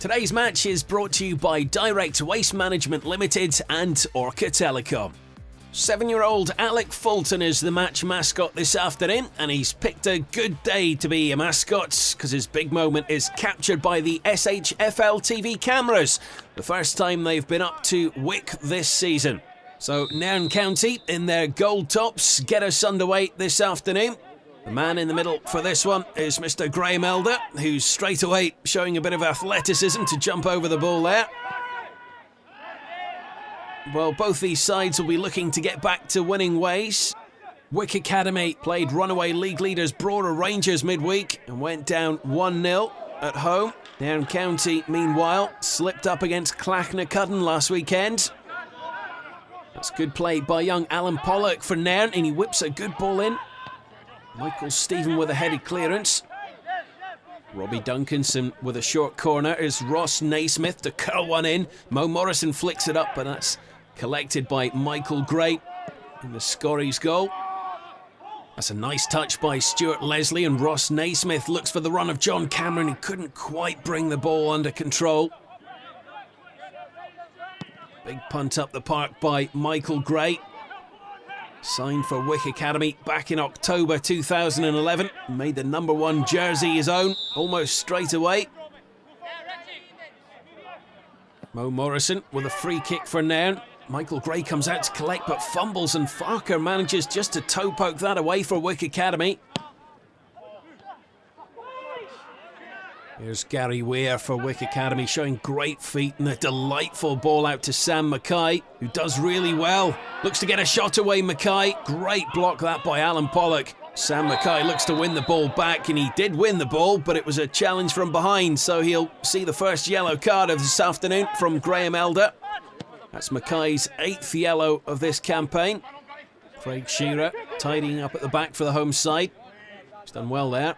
Today's match is brought to you by Direct Waste Management Limited and Orca Telecom. 7-year-old Alec Fulton is the match mascot this afternoon, and he's picked a good day to be a mascot because his big moment is captured by the SHFLtv cameras, the first time they've been up to Wick this season. So Nairn County in their gold tops get us underway this afternoon. The man in the middle for this one is Mr. Graham Elder, who's straight away showing a bit of athleticism to jump over the ball there. Well, both these sides will be looking to get back to winning ways. Wick Academy played runaway league leaders Brora Rangers midweek and went down 1-0 at home. Nairn County, meanwhile, slipped up against Clachnacudden last weekend. That's good play by young Alan Pollock for Nairn, and he whips a good ball in. Michael Stephen with a headed clearance. Robbie Duncanson with a short corner is Ross Naismith to curl one in. Mo Morrison flicks it up, but that's collected by Michael Gray in the Scorries goal. That's a nice touch by Stuart Leslie, and Ross Naismith looks for the run of John Cameron, who couldn't quite bring the ball under control. Big punt up the park by Michael Gray. Signed for Wick Academy back in October 2011. Made the #1 jersey his own almost straight away. Mo Morrison with a free kick for Nairn. Michael Gray comes out to collect but fumbles, and Farker manages just to toe poke that away for Wick Academy. Here's Gary Weir for Wick Academy, showing great feet and a delightful ball out to Sam Mackay, who does really well. Looks to get a shot away, Mackay. Great block that by Alan Pollock. Sam Mackay looks to win the ball back, and he did win the ball, but it was a challenge from behind, so he'll see the first yellow card of this afternoon from Graham Elder. That's Mackay's 8th yellow of this campaign. Craig Shearer tidying up at the back for the home side. He's done well there.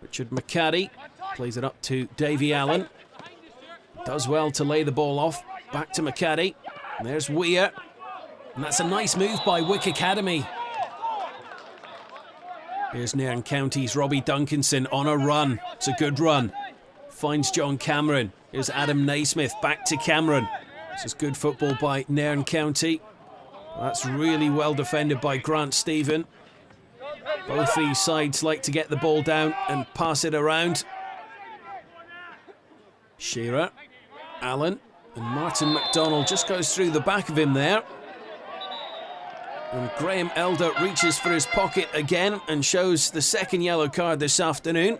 Richard McCaddy plays it up to Davy Allen. Does well to lay the ball off. Back to McCaddy. And there's Weir. And that's a nice move by Wick Academy. Here's Nairn County's Robbie Duncanson on a run. It's a good run. Finds John Cameron. Here's Adam Naismith. Back to Cameron. This is good football by Nairn County. That's really well defended by Grant Stephen. Both these sides like to get the ball down and pass it around. Shearer, Allen, and Martin McDonald just goes through the back of him there. And Graham Elder reaches for his pocket again and shows the second yellow card this afternoon.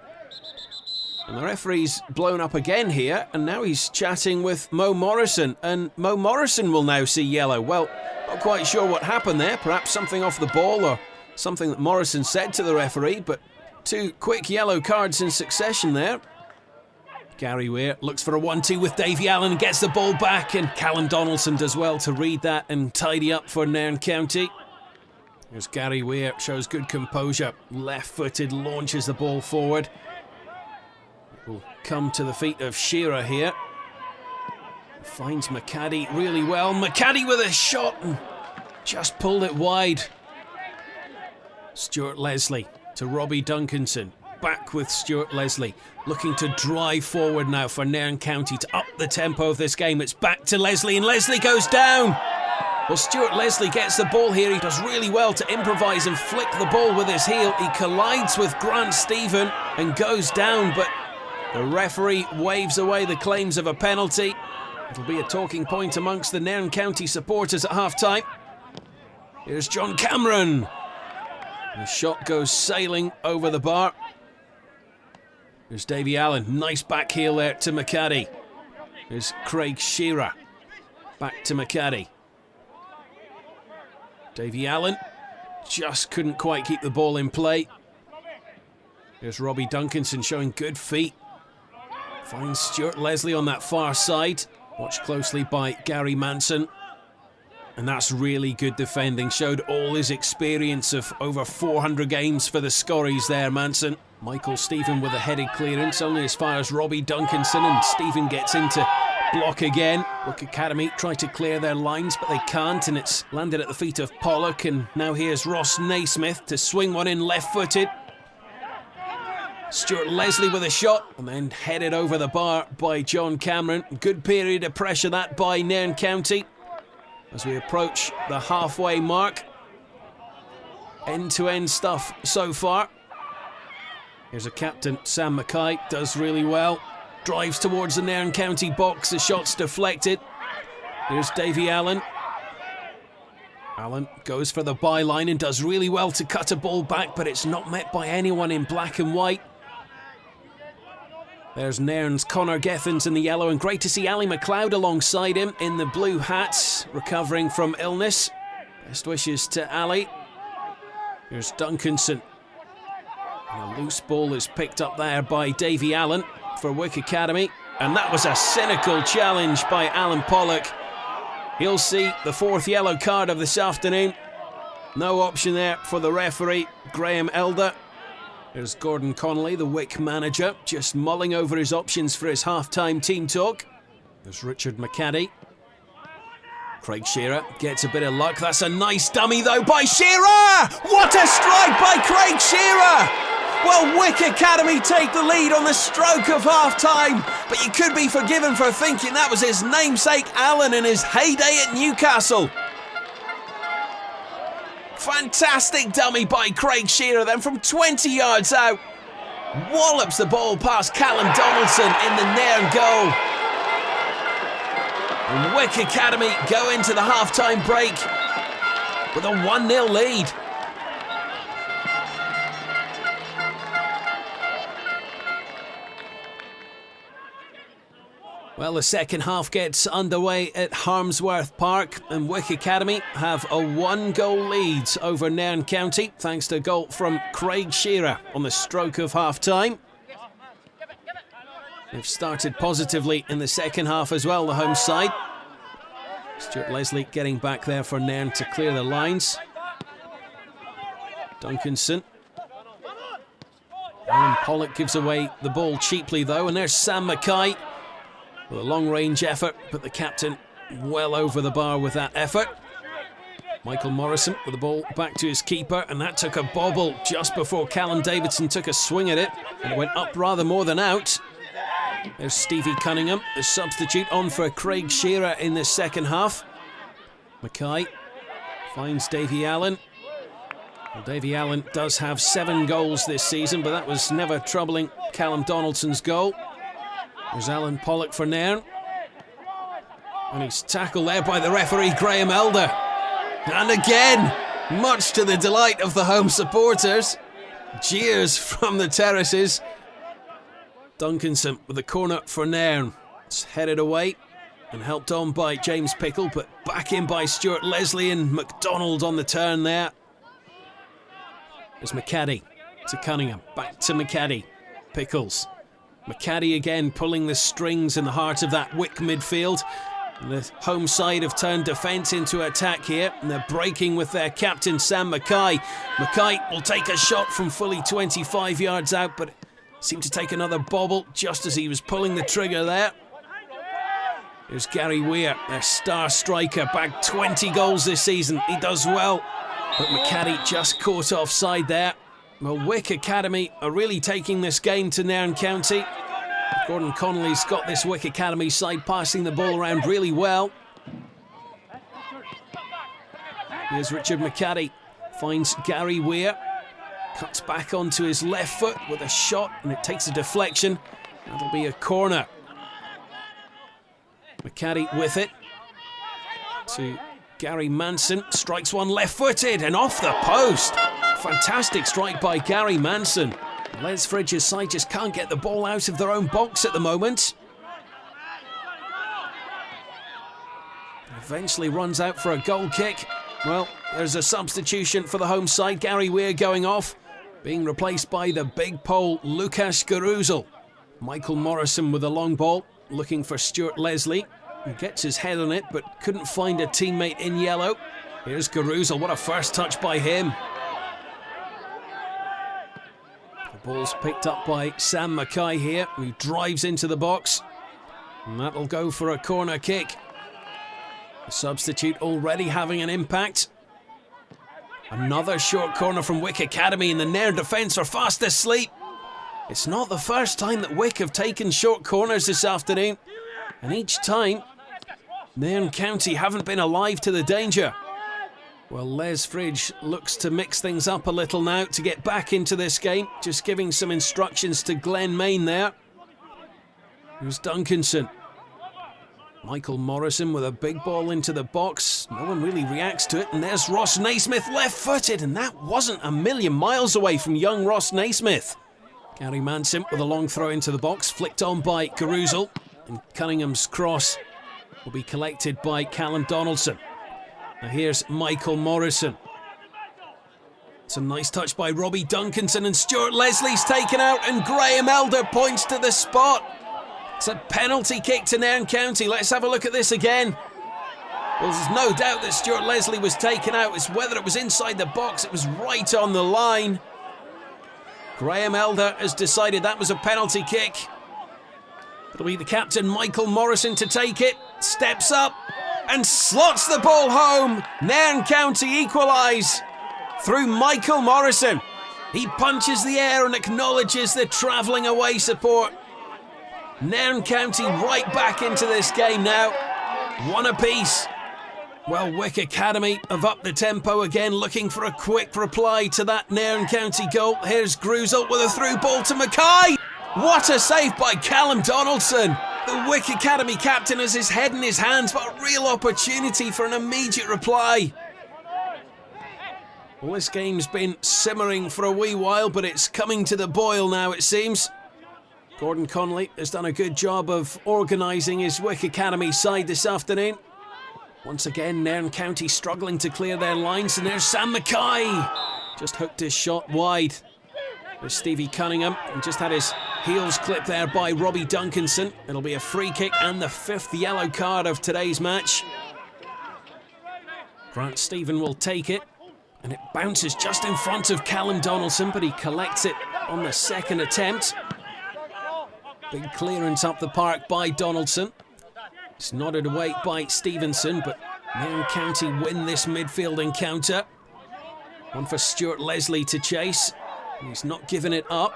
And the referee's blown up again here, and now he's chatting with Mo Morrison, and Mo Morrison will now see yellow. Well, not quite sure what happened there, perhaps something off the ball or something that Morrison said to the referee, but 2 quick yellow cards in succession there. Gary Weir looks for a 1-2 with Davy Allen and gets the ball back, and Callum Donaldson does well to read that and tidy up for Nairn County. Here's Gary Weir, shows good composure, left-footed, launches the ball forward. It will come to the feet of Shearer here. Finds McCaddy really well. McCaddy with a shot and just pulled it wide. Stuart Leslie to Robbie Duncanson. Back with Stuart Leslie. Looking to drive forward now for Nairn County to up the tempo of this game. It's back to Leslie, and Leslie goes down. Well, Stuart Leslie gets the ball here. He does really well to improvise and flick the ball with his heel. He collides with Grant Stephen and goes down, but the referee waves away the claims of a penalty. It'll be a talking point amongst the Nairn County supporters at half-time. Here's John Cameron. The shot goes sailing over the bar. There's Davy Allen. Nice back heel there to McCaddy. There's Craig Shearer. Back to McCaddy. Davy Allen just couldn't quite keep the ball in play. There's Robbie Duncanson showing good feet. Finds Stuart Leslie on that far side. Watched closely by Gary Manson. And that's really good defending. Showed all his experience of over 400 games for the Scorries there, Manson. Michael Stephen with a headed clearance, only as far as Robbie Duncanson, and Stephen gets into block again. Wick Academy try to clear their lines, but they can't, and it's landed at the feet of Pollock, and now here's Ross Naismith to swing one in left-footed. Stuart Leslie with a shot, and then headed over the bar by John Cameron. Good period of pressure that by Nairn County as we approach the halfway mark. End-to-end stuff so far. Here's a captain, Sam Mackay, does really well. Drives towards the Nairn County box, the shot's deflected. Here's Davy Allen. Allen goes for the byline and does really well to cut a ball back, but it's not met by anyone in black and white. There's Nairn's Connor Gethins in the yellow, and great to see Ali McLeod alongside him in the blue hats, recovering from illness. Best wishes to Ali. Here's Duncanson. And a loose ball is picked up there by Davy Allen for Wick Academy. And that was a cynical challenge by Alan Pollock. He'll see the 4th yellow card of this afternoon. No option there for the referee, Graham Elder. There's Gordon Connelly, the Wick manager, just mulling over his options for his half-time team talk. There's Richard McCaddy. Craig Shearer gets a bit of luck. That's a nice dummy, though, by Shearer! What a strike by Craig Shearer! Well, Wick Academy take the lead on the stroke of half-time, but you could be forgiven for thinking that was his namesake Alan in his heyday at Newcastle. Fantastic dummy by Craig Shearer, then from 20 yards out. Wallops the ball past Callum Donaldson in the Nairn goal. And Wick Academy go into the half-time break with a 1-0 lead. Well, the second half gets underway at Harmsworth Park, and Wick Academy have a 1-goal lead over Nairn County, thanks to a goal from Craig Shearer on the stroke of half-time. They've started positively in the second half as well, the home side. Stuart Leslie getting back there for Nairn to clear the lines. Duncanson. Alan Pollock gives away the ball cheaply, though, and there's Sam Mackay with a long-range effort, but the captain well over the bar with that effort. Michael Morrison with the ball back to his keeper, and that took a bobble just before Callum Davidson took a swing at it, and it went up rather more than out. There's Stevie Cunningham, the substitute, on for Craig Shearer in the second half. Mackay finds Davy Allen. Well, Davy Allen does have 7 goals this season, but that was never troubling Callum Donaldson's goal. There's Alan Pollock for Nairn. And he's tackled there by the referee, Graham Elder. And again, much to the delight of the home supporters, jeers from the terraces. Duncanson with the corner for Nairn. It's headed away and helped on by James Pickle, but back in by Stuart Leslie, and McDonald on the turn there. There's McCaddy to Cunningham, back to McCaddy. Pickles. McCaddy again pulling the strings in the heart of that Wick midfield. The home side have turned defence into attack here, and they're breaking with their captain Sam Mackay. Mackay will take a shot from fully 25 yards out, but seemed to take another bobble just as he was pulling the trigger there. There's Gary Weir, their star striker, bagged 20 goals this season. He does well, but McCaddy just caught offside there. Well, Wick Academy are really taking this game to Nairn County. Gordon Connelly's got this Wick Academy side passing the ball around really well. Here's Richard McCaddy, finds Gary Weir, cuts back onto his left foot with a shot, and it takes a deflection. That'll be a corner. McCaddy with it to Gary Manson, strikes one left-footed and off the post. Fantastic strike by Gary Manson. Les Fridge's side just can't get the ball out of their own box at the moment. Eventually runs out for a goal kick. Well, there's a substitution for the home side. Gary Weir going off, being replaced by the big Pole, Lukasz Garuzel. Michael Morrison with a long ball, looking for Stuart Leslie. He gets his head on it, but couldn't find a teammate in yellow. Here's Garuzel, what a first touch by him. Ball's picked up by Sam Mackay here, who drives into the box. And that'll go for a corner kick. The substitute already having an impact. Another short corner from Wick Academy, and the Nairn defence are fast asleep. It's not the first time that Wick have taken short corners this afternoon, and each time, Nairn County haven't been alive to the danger. Well, Les Fridge looks to mix things up a little now to get back into this game, just giving some instructions to Glenn Main there. Here's Duncanson. Michael Morrison with a big ball into the box. No one really reacts to it, and there's Ross Naismith left-footed, and that wasn't a million miles away from young Ross Naismith. Gary Manson with a long throw into the box, flicked on by Garuzel, and Cunningham's cross will be collected by Callum Donaldson. Now here's Michael Morrison. It's a nice touch by Robbie Duncanson, and Stuart Leslie's taken out, and Graham Elder points to the spot. It's a penalty kick to Nairn County. Let's have a look at this again. Well, there's no doubt that Stuart Leslie was taken out. It's whether it was inside the box, it was right on the line. Graham Elder has decided that was a penalty kick. It'll be the captain, Michael Morrison, to take it. Steps up and slots the ball home. Nairn County equalise through Michael Morrison. He punches the air and acknowledges the travelling away support. Nairn County right back into this game now. One apiece. Well, Wick Academy have upped the tempo again, looking for a quick reply to that Nairn County goal. Here's Gruzel with a through ball to Mackay. What a save by Callum Donaldson. The Wick Academy captain has his head in his hands, but a real opportunity for an immediate reply. Well, this game's been simmering for a wee while, but it's coming to the boil now, it seems. Gordon Connelly has done a good job of organising his Wick Academy side this afternoon. Once again, Nairn County struggling to clear their lines, and there's Sam Mackay. Just hooked his shot wide. There's Stevie Cunningham, and just had his heels clipped there by Robbie Duncanson. It'll be a free kick and the 5th yellow card of today's match. Grant Stephen will take it, and it bounces just in front of Callum Donaldson, but he collects it on the second attempt. Big clearance up the park by Donaldson. It's nodded away by Stevenson, but Nairn County win this midfield encounter. One for Stuart Leslie to chase, and he's not giving it up.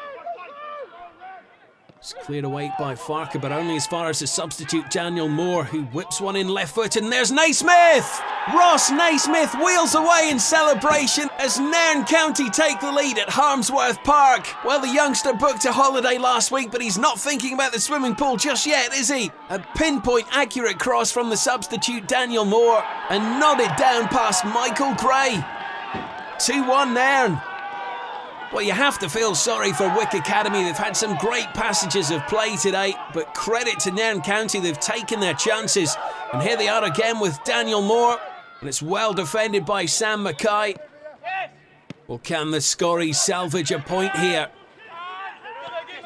It's cleared away by Farker, but only as far as the substitute Daniel Moore, who whips one in left foot, and there's Naismith! Ross Naismith wheels away in celebration as Nairn County take the lead at Harmsworth Park. Well, the youngster booked a holiday last week, but he's not thinking about the swimming pool just yet, is he? A pinpoint accurate cross from the substitute Daniel Moore, and nodded down past Michael Gray. 2-1 Nairn. Well, you have to feel sorry for Wick Academy. They've had some great passages of play today, but credit to Nairn County, they've taken their chances. And here they are again with Daniel Moore, and it's well defended by Sam Mackay. Well, can the Scorries salvage a point here?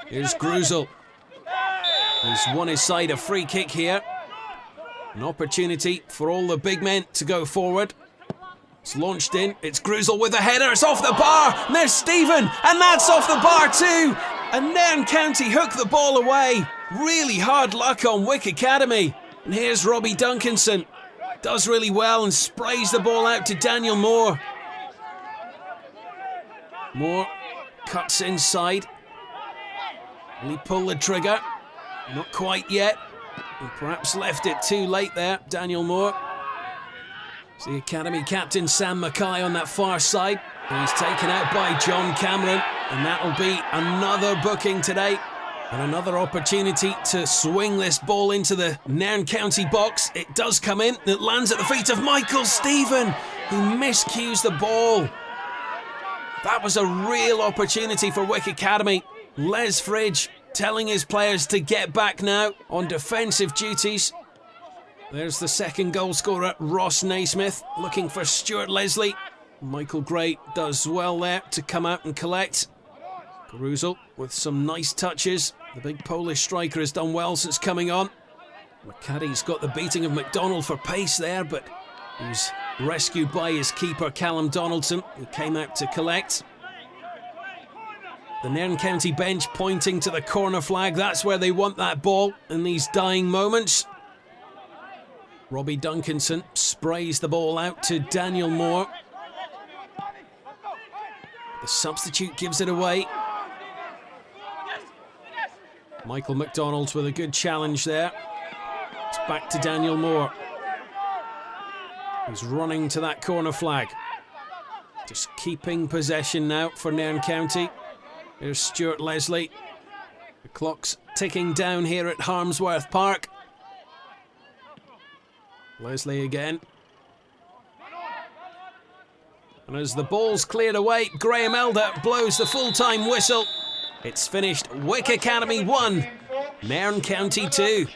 Here's Gruzel. He's won his side a free kick here. An opportunity for all the big men to go forward. It's launched in, it's Gruzel with a header, it's off the bar, and there's Stephen, and that's off the bar too! And Nairn County hook the ball away. Really hard luck on Wick Academy. And here's Robbie Duncanson. Does really well and sprays the ball out to Daniel Moore. Moore cuts inside. Will he pull the trigger? Not quite yet. And perhaps left it too late there, Daniel Moore. It's the Academy captain Sam Mackay on that far side. And he's taken out by John Cameron. And that'll be another booking today. And another opportunity to swing this ball into the Nairn County box. It does come in. It lands at the feet of Michael Stephen, who miscues the ball. That was a real opportunity for Wick Academy. Les Fridge telling his players to get back now on defensive duties. There's the second goal scorer, Ross Naismith, looking for Stuart Leslie. Michael Gray does well there to come out and collect. Garuzel with some nice touches. The big Polish striker has done well since coming on. McCaddy's got the beating of McDonald for pace there, but he was rescued by his keeper, Callum Donaldson, who came out to collect. The Nairn County bench pointing to the corner flag. That's where they want that ball in these dying moments. Robbie Duncanson sprays the ball out to Daniel Moore. The substitute gives it away. Michael McDonald with a good challenge there. It's back to Daniel Moore. He's running to that corner flag. Just keeping possession now for Nairn County. Here's Stuart Leslie. The clock's ticking down here at Harmsworth Park. Leslie again. And as the ball's cleared away, Graham Elder blows the full-time whistle. It's finished Wick Academy 1, Nairn County 2.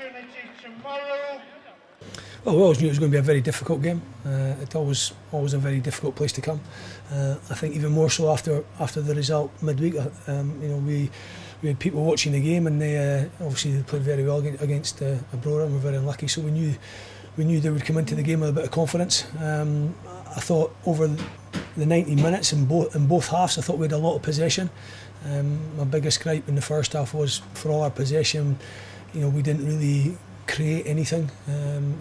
Well, we always knew it was going to be a very difficult game. It's always a very difficult place to come. I think even more so after the result midweek. We had people watching the game, and they obviously they played very well against Abrora, and we're very unlucky. So we knew they would come into the game with a bit of confidence. I thought over the 90 minutes in both halves, I thought we had a lot of possession. My biggest gripe in the first half was for all our possession, we didn't really create anything.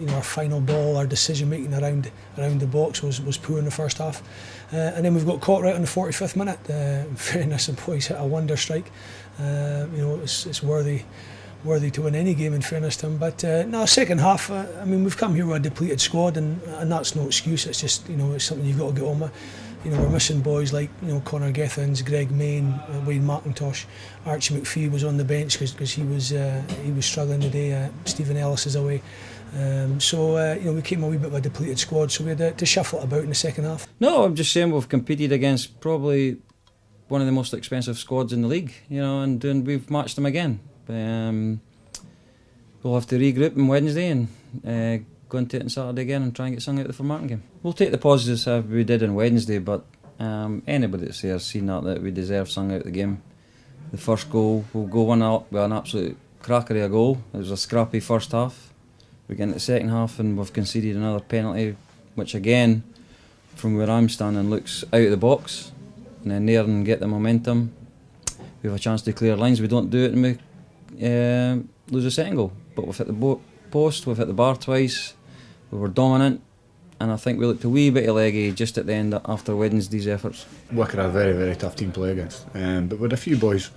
Our final ball, our decision making around the box was poor in the first half, and then we've got caught right on the 45th minute. In fairness, the boys hit a wonder strike. It's worthy to win any game, in fairness to him. But no, second half, we've come here with a depleted squad, and that's no excuse. It's just it's something you've got to get on with. We're missing boys like Connor Gethins, Greg Main, Wayne McIntosh. Archie McPhee was on the bench because he was struggling today. Stephen Ellis is away. We came a wee bit of a depleted squad, so we had to shuffle it about in the second half. No, I'm just saying we've competed against probably one of the most expensive squads in the league, and we've matched them again. We'll have to regroup on Wednesday and go into it on Saturday again and try and get sung out the Formartine game. We'll take the positives as we did on Wednesday, but anybody that's there has seen that we deserve sung out the game. The first goal, we'll go 1-0 with an absolute cracker of a goal. It was a scrappy first half. We get into the second half and we've conceded another penalty, which again, from where I'm standing, looks out of the box. And then Naren get the momentum. We have a chance to clear lines. We don't do it and we lose a second goal. But we've hit the post, we've hit the bar twice. We were dominant, and I think we looked a wee bit leggy just at the end after Wednesday's efforts. Wick are a very, very tough team to play against, but with a few boys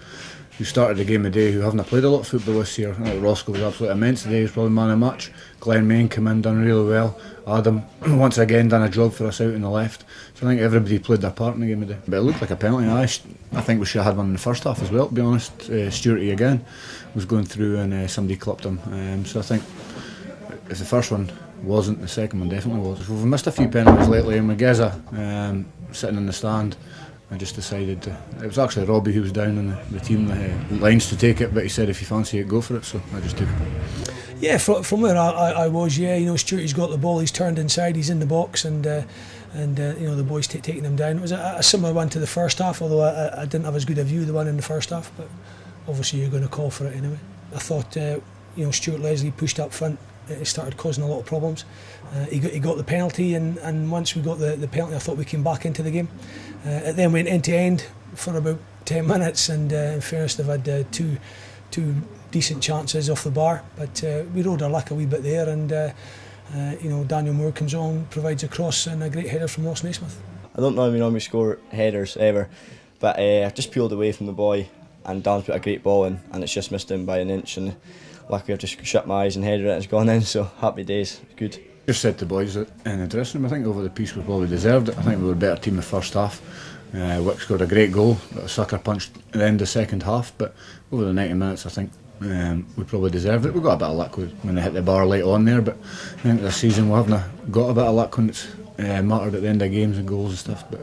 who started the game today who haven't played a lot of football this year. Roscoe was absolutely immense today, he was probably man of the match. Glenn Main came in, done really well. Adam once again done a job for us out on the left. So I think everybody played their part in the game today. But it looked like a penalty. I think we should have had one in the first half as well, to be honest. Stewarty again was going through and somebody clipped him. So I think if the first one wasn't, the second one definitely was. We've missed a few penalties lately, and Mageza sitting in the stand, I just decided it was actually Robbie who was down in the team lines to take it, but he said if you fancy it, go for it, so I just took it. Yeah, from where I was, Stewarty's got the ball, he's turned inside, he's in the box, and the boys taking him down. It was a similar one to the first half, although I didn't have as good a view of the one in the first half, but obviously you're going to call for it anyway. I thought Stuart Leslie pushed up front. It started causing a lot of problems. He got the penalty, and once we got the penalty, I thought we came back into the game. It then went end to end for about 10 minutes, and in fairness, they've had two decent chances off the bar, but we rode our luck a wee bit there, and Daniel Moore comes on, provides a cross, and a great header from Ross Naismith. I don't normally score headers ever, but I just peeled away from the boy, and Dan's put a great ball in, and it's just missed him by an inch, and luckily I've just shut my eyes and headed it and it's gone in, so happy days, good. Just said to the boys that in the dressing room, I think over the piece we probably deserved it. I think we were a better team the first half. Wick scored a great goal, a sucker punch at the end of the second half, but over the 90 minutes I think we probably deserved it. We got a bit of luck when they hit the bar late on there, but I think this season we haven't got a bit of luck when it's mattered at the end of games and goals and stuff, but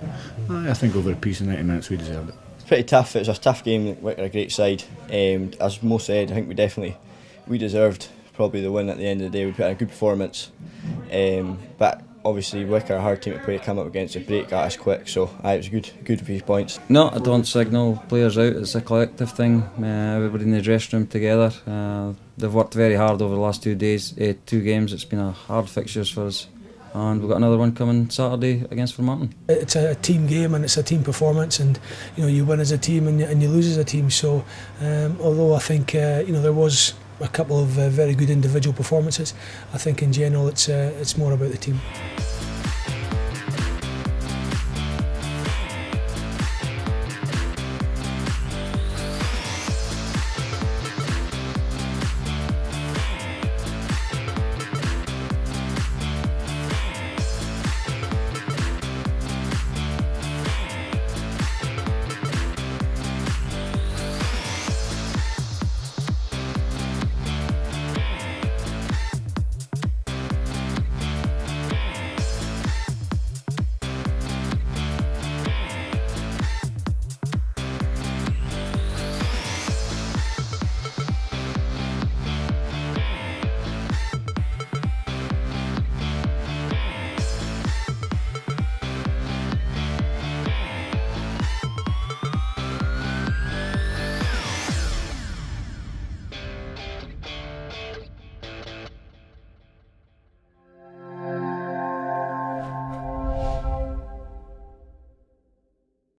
I think over the piece of 90 minutes we deserved it. It's pretty tough, it was a tough game. Wick are a great side. As Mo said, I think we deserved probably the win at the end of the day. We put in a good performance, but obviously Wick are a hard team to play, come up against, a break at us quick, so it was good 3 points. No, I don't signal players out, it's a collective thing. Everybody in the dressing room together. They've worked very hard over the last 2 days, 2 games. It's been a hard fixtures for us, and we've got another one coming Saturday against Formartine. It's a team game and it's a team performance, and you win as a team and you lose as a team. So although I think there was a couple of very good individual performances, I think in general it's more about the team.